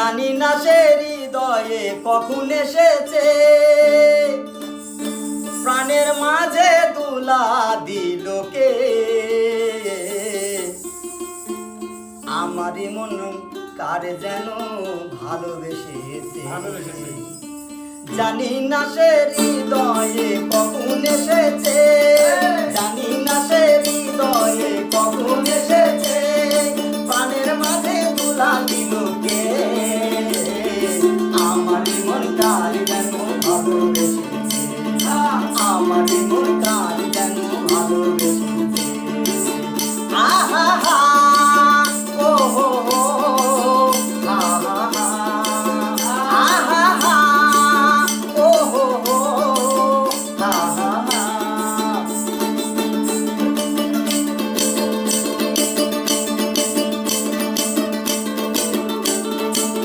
জানি না সে হৃদয়ে কখন এসেছে, প্রাণের মাঝে দুলা দিল কে। আমারই মন কারে যেন ভালোবেসেছে, জানি না সে হৃদয়ে কখন এসেছে, জানি না সে হৃদয়ে কখন এসেছে।